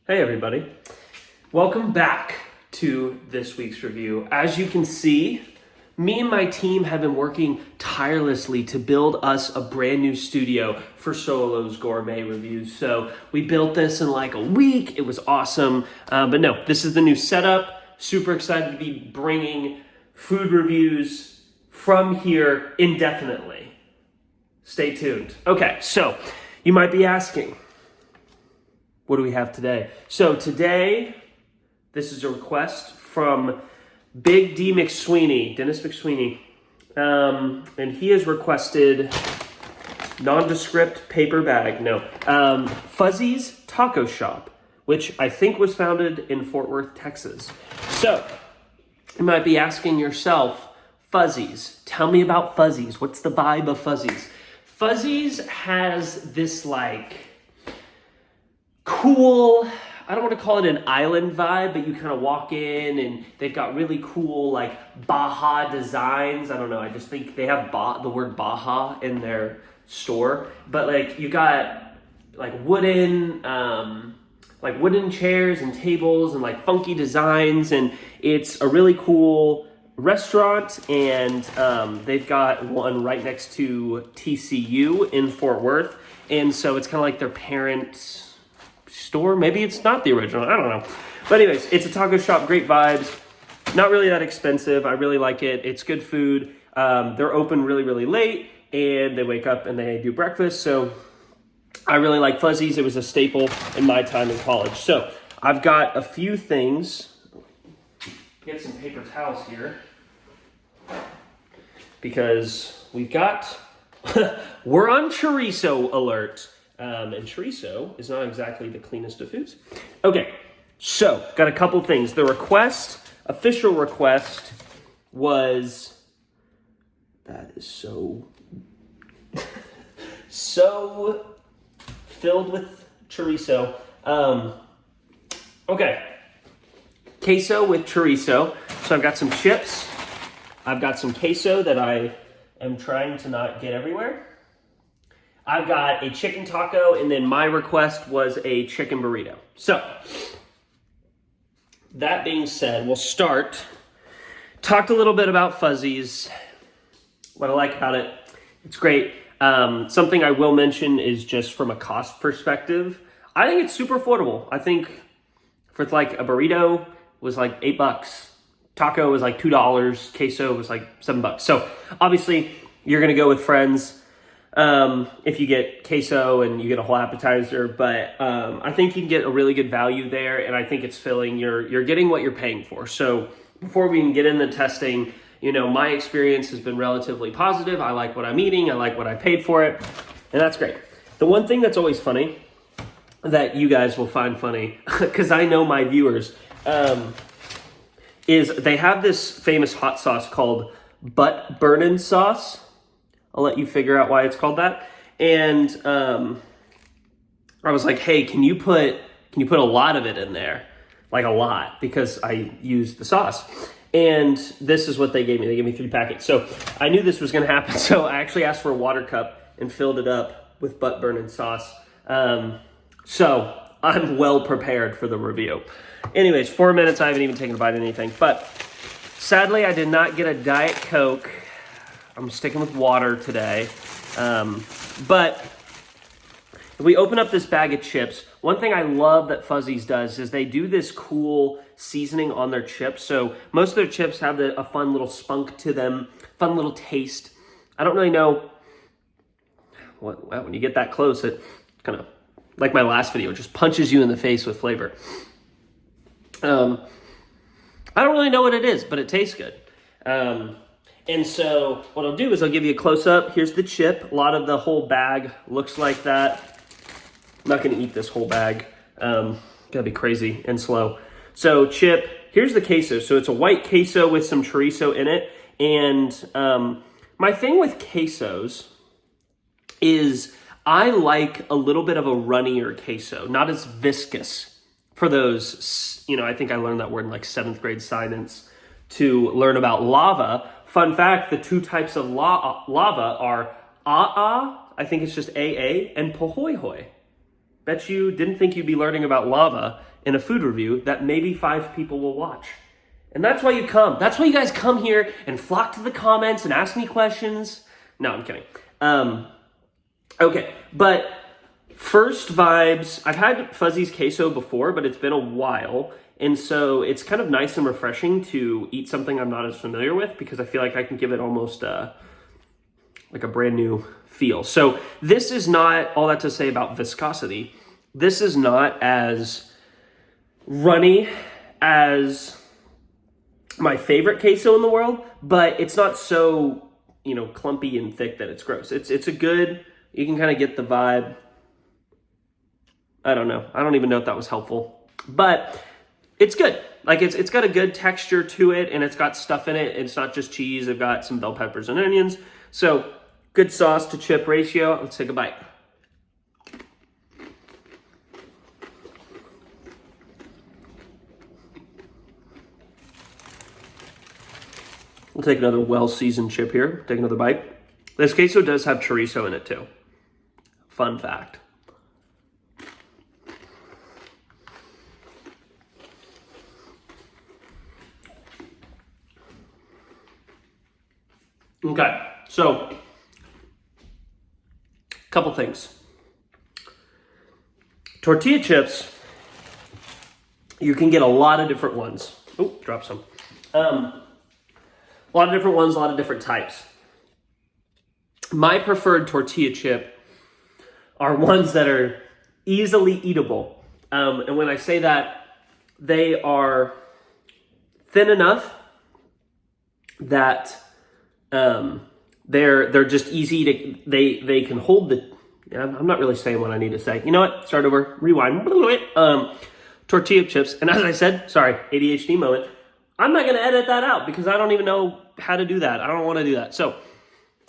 Hey everybody, welcome back to this week's review. As you can see, me and my team have been working tirelessly to build us a brand new studio for Solo's Gourmet Reviews. So we built this in like a week, it was awesome. But no, this is the new setup. Super excited to be bringing food reviews from here indefinitely. Stay tuned. Okay, so you might be asking, what do we have today? So today, this is a request from Big D McSweeney, Dennis McSweeney. And he has requested nondescript paper bag, Fuzzy's Taco Shop, which I think was founded in Fort Worth, Texas. So you might be asking yourself, Fuzzy's, tell me about Fuzzy's. What's the vibe of Fuzzy's? Fuzzy's has this cool, I don't want to call it an island vibe, but you kind of walk in and they've got really cool Baja designs. I don't know, I just think they have the word Baja in their store. But you got wooden chairs and tables and funky designs, and it's a really cool restaurant. And they've got one right next to TCU in Fort Worth, and so it's kind of like their parent store. Maybe it's not the original, I don't know. But anyways, it's a taco shop, great vibes, not really that expensive. I really like it. It's good food. They're open really, really late, and they wake up and they do breakfast. So I really like Fuzzy's. It was a staple in my time in college. So I've got a few things. Get some paper towels here, because we've got, we're on chorizo alert. And chorizo is not exactly the cleanest of foods. Okay, so got a couple things. The official request was, that is so filled with chorizo. Okay, queso with chorizo. So I've got some chips. I've got some queso that I am trying to not get everywhere. I've got a chicken taco, and then my request was a chicken burrito. So, that being said, we'll start. Talked a little bit about Fuzzy's. What I like about it, it's great. Something I will mention is just from a cost perspective, I think it's super affordable. I think for a burrito was $8. Taco was $2. Queso was $7. So, obviously, you're going to go with friends if you get queso and you get a whole appetizer, but I think you can get a really good value there, and I think it's filling. You're getting what you're paying for. So before we can get into testing, my experience has been relatively positive. I like what I'm eating. I like what I paid for it, and that's great. The one thing that's always funny, that you guys will find funny, because I know my viewers, is they have this famous hot sauce called butt burnin' sauce. I'll let you figure out why it's called that. And I was like, hey, can you put a lot of it in there? A lot, because I used the sauce. And this is what they gave me. They gave me 3 packets. So I knew this was gonna happen. So I actually asked for a water cup and filled it up with butt burning sauce. So I'm well prepared for the review. Anyways, 4 minutes, I haven't even taken a bite of anything. But sadly, I did not get a Diet Coke. I'm sticking with water today. But if we open up this bag of chips, one thing I love that Fuzzy's does is they do this cool seasoning on their chips. So most of their chips have a fun little spunk to them, fun little taste. I don't really know when you get that close, it kind of, like my last video, just punches you in the face with flavor. I don't really know what it is, but it tastes good. And so what I'll do is I'll give you a close-up. Here's the chip. A lot of the whole bag looks like that. I'm not going to eat this whole bag. Gotta be crazy and slow. So chip, here's the queso. So it's a white queso with some chorizo in it. And my thing with quesos is I like a little bit of a runnier queso, not as viscous. For those, I think I learned that word in 7th grade science to learn about lava. Fun fact, the 2 types of lava are I think it's just AA, and Pohoyhoy. Bet you didn't think you'd be learning about lava in a food review that maybe 5 people will watch. And that's why you come. That's why you guys come here and flock to the comments and ask me questions. No, I'm kidding. Okay, but first vibes, I've had Fuzzy's queso before, but it's been a while. And so it's kind of nice and refreshing to eat something I'm not as familiar with, because I feel like I can give it almost like a brand new feel. So this is not, all that to say about viscosity, this is not as runny as my favorite queso in the world, but it's not so, clumpy and thick that it's gross. It's a good, you can kind of get the vibe. I don't know. I don't even know if that was helpful, but it's good. Like it's got a good texture to it, and it's got stuff in it. It's not just cheese. I've got some bell peppers and onions. So good sauce to chip ratio. Let's take a bite. We'll take another well-seasoned chip here. Take another bite. This queso does have chorizo in it too. Fun fact. Okay, so a couple things. Tortilla chips, you can get a lot of different ones. Oh, drop some. A lot of different ones, a lot of different types. My preferred tortilla chip are ones that are easily eatable. And when I say that, they are thin enough that they're just easy to, they can hold the, I'm not really saying what I need to say. You know what? Start over, rewind. Tortilla chips. And as I said, sorry, ADHD moment. I'm not going to edit that out because I don't even know how to do that. I don't want to do that. So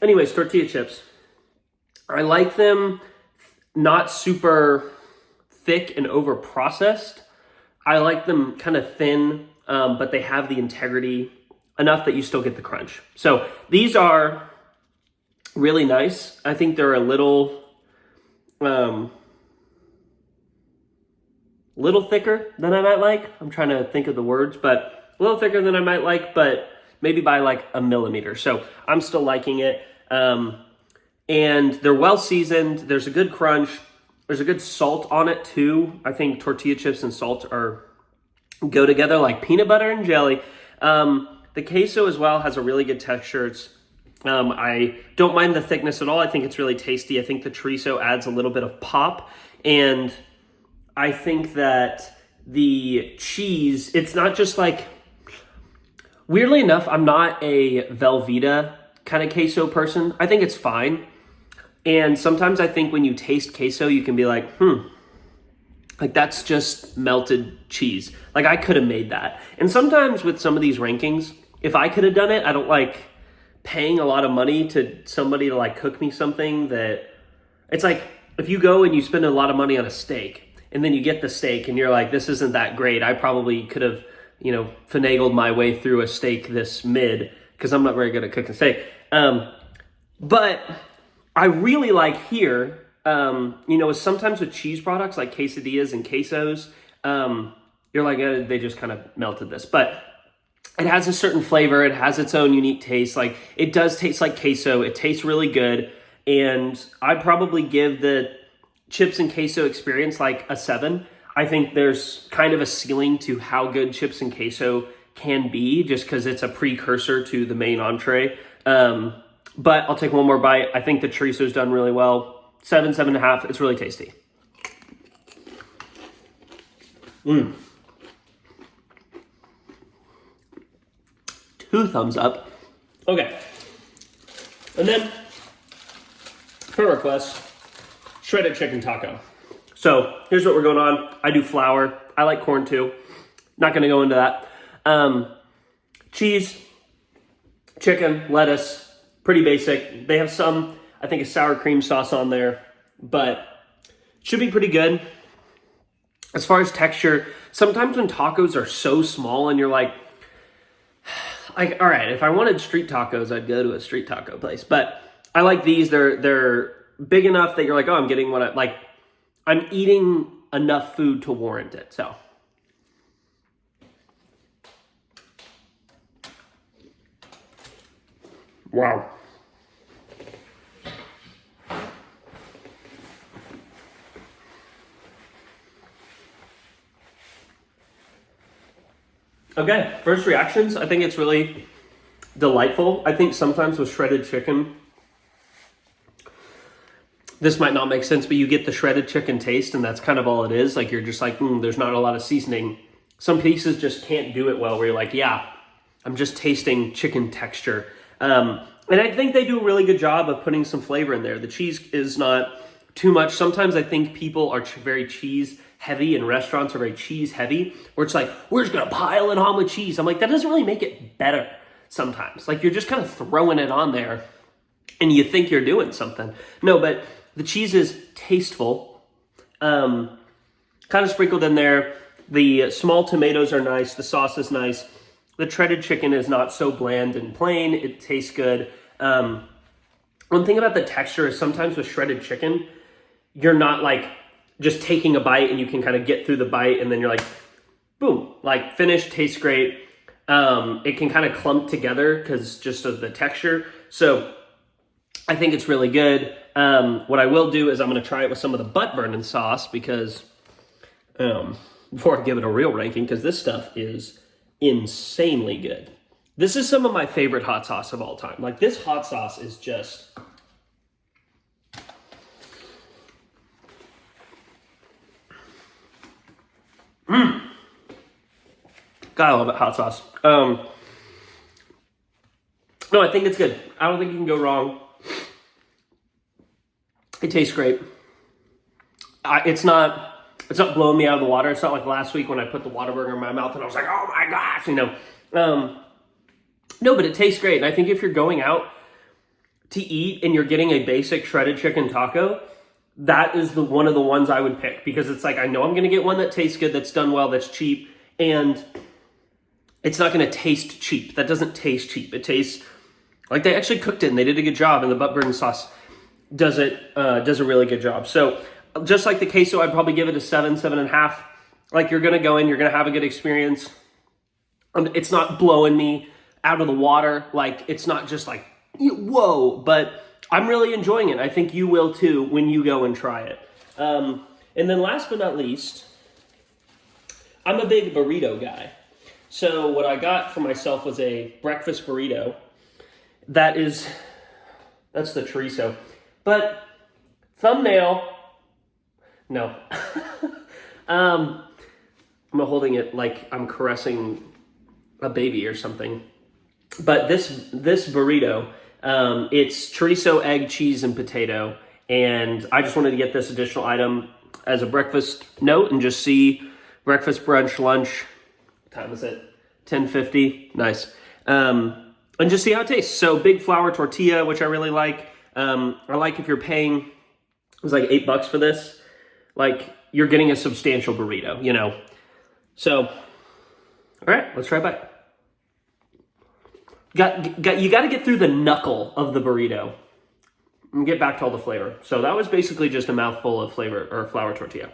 anyways, tortilla chips. I like them not super thick and over processed. I like them kind of thin, but they have the integrity enough that you still get the crunch. So these are really nice. I think they're a little thicker than I might like. I'm trying to think of the words, but a little thicker than I might like, but maybe by like a millimeter. So I'm still liking it. And they're well seasoned. There's a good crunch. There's a good salt on it too. I think tortilla chips and salt go together like peanut butter and jelly. The queso as well has a really good texture. I don't mind the thickness at all. I think it's really tasty. I think the chorizo adds a little bit of pop. And I think that the cheese, it's not just like, weirdly enough, I'm not a Velveeta kind of queso person. I think it's fine. And sometimes I think when you taste queso, you can be like, like that's just melted cheese. Like I could have made that. And sometimes with some of these rankings, if I could have done it, I don't like paying a lot of money to somebody to like cook me something that, it's like if you go and you spend a lot of money on a steak and then you get the steak and you're like, this isn't that great. I probably could have, finagled my way through a steak this mid because I'm not very good at cooking steak. But I really like here, sometimes with cheese products like quesadillas and quesos, you're like, they just kind of melted this. But it has a certain flavor. It has its own unique taste. Like it does taste like queso. It tastes really good. And I'd probably give the chips and queso experience like a 7. I think there's kind of a ceiling to how good chips and queso can be just because it's a precursor to the main entree. But I'll take one more bite. I think the chorizo's done really well. 7.5. It's really tasty. 2 thumbs up. Okay. And then, per request, shredded chicken taco. So here's what we're going on. I do flour. I like corn too. Not going to go into that. Cheese, chicken, lettuce, pretty basic. They have some, I think, a sour cream sauce on there, but should be pretty good. As far as texture, sometimes when tacos are so small and you're like, all right, if I wanted street tacos, I'd go to a street taco place. But I like these. They're big enough that you're like, oh, I'm getting what I like. I'm eating enough food to warrant it. So. Wow. Okay, first reactions. I think it's really delightful. I think sometimes with shredded chicken, this might not make sense, but you get the shredded chicken taste, and that's kind of all it is. Like, you're just like, there's not a lot of seasoning. Some pieces just can't do it well, where you're like, yeah, I'm just tasting chicken texture. And I think they do a really good job of putting some flavor in there. The cheese is not too much. Sometimes I think people are very cheese heavy, and restaurants are very cheese heavy, where it's like, we're just gonna pile it on with cheese. I'm like, that doesn't really make it better sometimes. Like, you're just kind of throwing it on there and you think you're doing something. No, but the cheese is tasteful, kind of sprinkled in there. The small tomatoes are nice. The sauce is nice. The shredded chicken is not so bland and plain. It tastes good. One thing about the texture is sometimes with shredded chicken, you're not like just taking a bite and you can kind of get through the bite and then you're like, boom, like finished, tastes great. It can kind of clump together because just of the texture. So I think it's really good. What I will do is I'm going to try it with some of the butt burning sauce because, before I give it a real ranking, because this stuff is insanely good. This is some of my favorite hot sauce of all time. Like, this hot sauce is just... God, I love it, hot sauce. No, I think it's good. I don't think you can go wrong. It tastes great. It's not blowing me out of the water. It's not like last week when I put the Whataburger in my mouth and I was like, oh my gosh, No, but it tastes great. And I think if you're going out to eat and you're getting a basic shredded chicken taco, that is one of the ones I would pick, because it's like, I know I'm going to get one that tastes good, that's done well, that's cheap, and it's not going to taste cheap. That doesn't taste cheap. It tastes like they actually cooked it and they did a good job, and the butt burning sauce does a really good job. So just like the queso, I'd probably give it a 7.5. Like, you're going to go in, you're going to have a good experience. It's not blowing me out of the water. Like, it's not just like, whoa, but I'm really enjoying it. I think you will too when you go and try it. And then last but not least, I'm a big burrito guy. So what I got for myself was a breakfast burrito. That's the chorizo. But thumbnail, no. I'm holding it like I'm caressing a baby or something. But this burrito, it's chorizo, egg, cheese, and potato. And I just wanted to get this additional item as a breakfast note and just see breakfast, brunch, lunch. What time is it? 10:50. Nice. And just see how it tastes. So big flour tortilla, which I really like. I like if you're paying, it was like $8 for this. Like, you're getting a substantial burrito, you know. So, all right, let's try it back. You got to get through the knuckle of the burrito and get back to all the flavor. So that was basically just a mouthful of flavor or flour tortilla.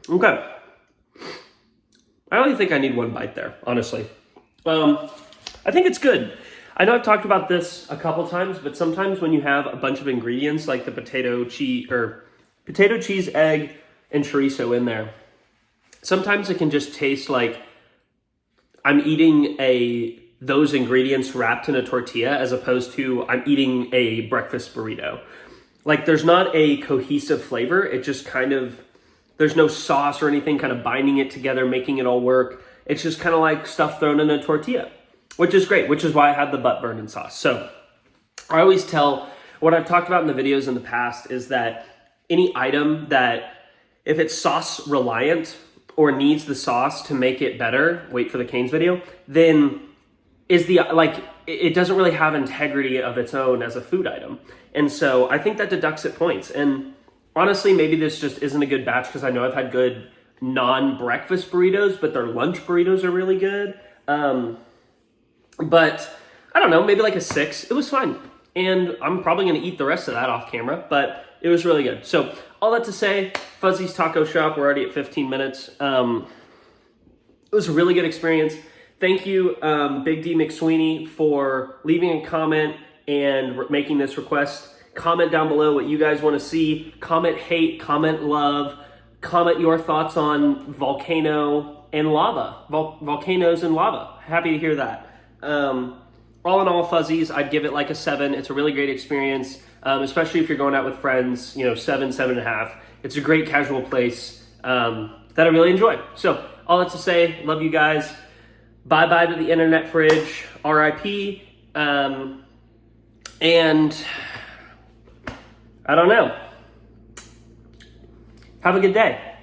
Okay. I only think I need one bite there, honestly. I think it's good. I know I've talked about this a couple times, but sometimes when you have a bunch of ingredients like the potato, cheese, egg, and chorizo in there, sometimes it can just taste like I'm eating those ingredients wrapped in a tortilla as opposed to I'm eating a breakfast burrito. Like, there's not a cohesive flavor. It just kind of, there's no sauce or anything kind of binding it together, making it all work. It's just kind of like stuff thrown in a tortilla, which is great, which is why I had the butt burning sauce. So I always tell, what I've talked about in the videos in the past is that any item that, if it's sauce reliant or needs the sauce to make it better, wait for the Cane's video, then it doesn't really have integrity of its own as a food item. And so I think that deducts it points. And honestly, maybe this just isn't a good batch, because I know I've had good non-breakfast burritos, but their lunch burritos are really good. But I don't know, maybe like a 6. It was fun. And I'm probably going to eat the rest of that off camera, but it was really good. So all that to say, Fuzzy's Taco Shop, we're already at 15 minutes. It was a really good experience. Thank you, Big D McSweeney, for leaving a comment and making this request. Comment down below what you guys want to see. Comment hate, comment love, comment your thoughts on volcano and lava, volcanoes and lava. Happy to hear that. All in all, Fuzzies, I'd give it like a 7. It's a really great experience, especially if you're going out with friends, 7, 7.5. It's a great casual place that I really enjoy. So all that to say, love you guys. Bye-bye to the internet fridge, RIP, and I don't know. Have a good day.